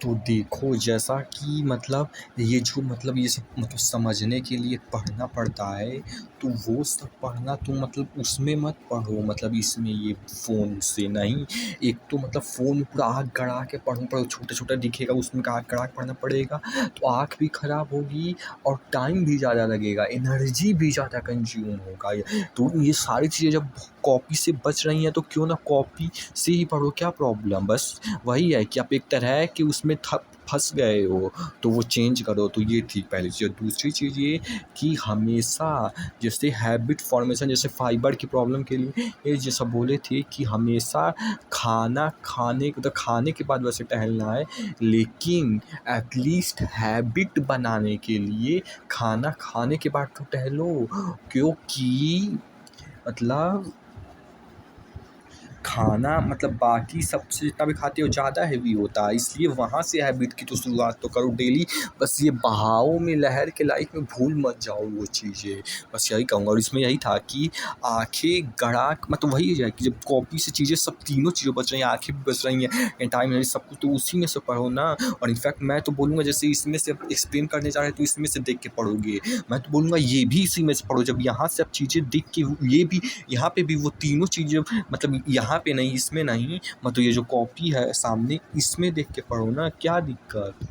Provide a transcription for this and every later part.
तो देखो जैसा कि मतलब ये जो मतलब ये सब मतलब समझने के लिए पढ़ना पड़ता है, तो वो सब पढ़ना तुम मतलब उसमें मत पढ़ो, मतलब इसमें ये फ़ोन से नहीं। एक तो मतलब फ़ोन में पूरा आँख गड़ा के पढ़ो, छोटा-छोटा दिखेगा उसमें का आँख गड़ा के पढ़ना पड़ेगा, तो आँख भी ख़राब होगी और टाइम भी ज़्यादा लगेगा, एनर्जी भी ज़्यादा कंज़्यूम होगा। तो ये सारी चीज़ें जब कॉपी से बच रही हैं, तो क्यों ना कॉपी से ही पढ़ो, क्या प्रॉब्लम? बस वही है कि आप एक तरह के उसमें फँस गए हो, तो वो चेंज करो, तो ये थी पहली चीज़। और दूसरी चीज़ ये कि हमेशा जैसे हैबिट फ़ॉर्मेशन, जैसे फाइबर की प्रॉब्लम के लिए ये जैसा बोले थे कि हमेशा खाने के बाद वैसे टहलना है, लेकिन एटलीस्ट हैबिट बनाने के लिए खाना खाने के बाद तो टहलो, क्योंकि मतलब खाना मतलब बाकी सबसे जितना भी खाते हो ज़्यादा हेवी होता है, इसलिए वहाँ से हैबिट की तो शुरुआत तो करो डेली। बस ये बहाव में लहर के लाइफ में भूल मत जाओ वो चीज़ें, बस यही कहूँगा। और इसमें यही था कि आँखें गड़ा मतलब वही है कि जब कॉपी से चीज़ें सब तीनों चीज़ें बच रही हैं, आँखें भी बच रही हैं, टाइम है, सब कुछ तो उसी में से पढ़ो ना। और इनफैक्ट मैं तो बोलूँगा जैसे इसमें से एक्सप्लेन करने जा रहे हैं तो इसमें से देख के पढ़ोगे, मैं तो बोलूँगा ये भी इसी में से पढ़ो। जब यहाँ से आप चीज़ें देख के ये भी यहाँ पे भी वो तीनों चीज़ें मतलब यहाँ पे नहीं, इसमें नहीं, मतलब ये जो कॉपी है सामने इसमें देख के पढ़ो ना, क्या दिक्कत?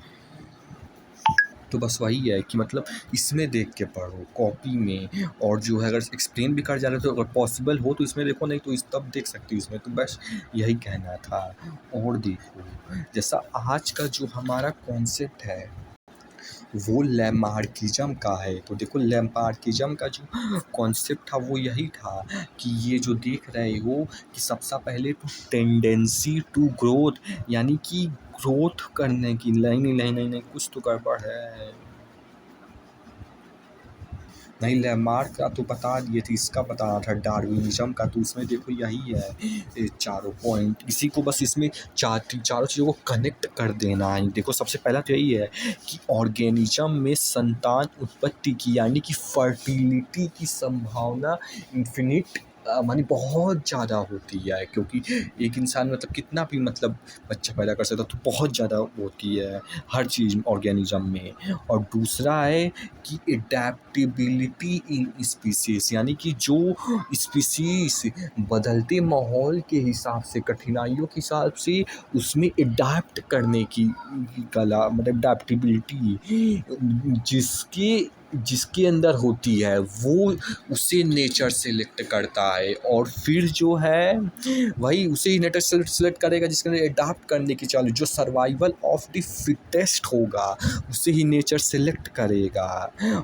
तो बस वही है कि मतलब इसमें देख के पढ़ो कॉपी में, और जो है अगर एक्सप्लेन भी कर जा रहे हो तो अगर पॉसिबल हो तो इसमें देखो, नहीं तो इस तब देख सकते हो इसमें। तो बस यही कहना था। और देखो जैसा आज का जो हमारा कॉन्सेप्ट है वो लैमार्किज़म का है, तो देखो लैमार्किज़म का जो कॉन्सेप्ट था वो यही था कि ये जो देख रहे हो कि सबसे पहले तो टेंडेंसी टू ग्रोथ, यानी कि ग्रोथ करने की, नहीं कुछ तो गड़बड़ है। नहीं, लैमार्क का तो बता दिए थे, इसका बताना था डार्विनिज़्म का, तो उसमें देखो यही है ये चारों पॉइंट, इसी को बस इसमें चारों चीज़ों को कनेक्ट कर देना है। देखो सबसे पहला तो यही है कि ऑर्गेनिज्म में संतान उत्पत्ति की यानी कि फर्टिलिटी की संभावना इन्फिनिट मानी बहुत ज़्यादा होती है, क्योंकि एक इंसान मतलब कितना भी मतलब बच्चा पैदा कर सकता है, तो बहुत ज़्यादा होती है हर चीज़ ऑर्गेनिज्म में। और दूसरा है कि एडेप्टेबिलिटी इन स्पीसीज़, यानी कि जो स्पीसीज़ बदलते माहौल के हिसाब से, कठिनाइयों के हिसाब से उसमें एडाप्ट करने की कला, मतलब एडेप्टेबिलिटी जिसके अंदर होती है वो उसे नेचर सेलेक्ट करता है, और फिर जो है वही उसे ही नेचर सेलेक्ट करेगा जिसके अंदर एडाप्ट करने की चालू, जो सर्वाइवल ऑफ द फिटेस्ट होगा उसे ही नेचर सेलेक्ट करेगा।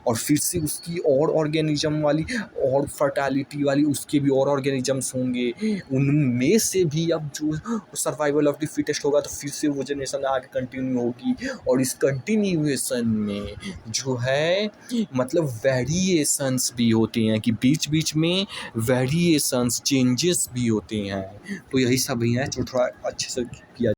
और फिर से उसकी और ऑर्गेनिज्म वाली और फर्टालिटी वाली उसके भी और ऑर्गेनिजम्स होंगे, उनमें से भी अब जो सर्वाइवल ऑफ द फिटेस्ट होगा तो फिर से वो जनरेशन आगे कंटिन्यू होगी। और इस कंटिन्यूएशन में जो है मतलब वेरिएशंस भी होते हैं, कि बीच बीच में वेरिएशंस चेंजेस भी होते हैं। तो यही सब ही है जो थोड़ा अच्छे से किया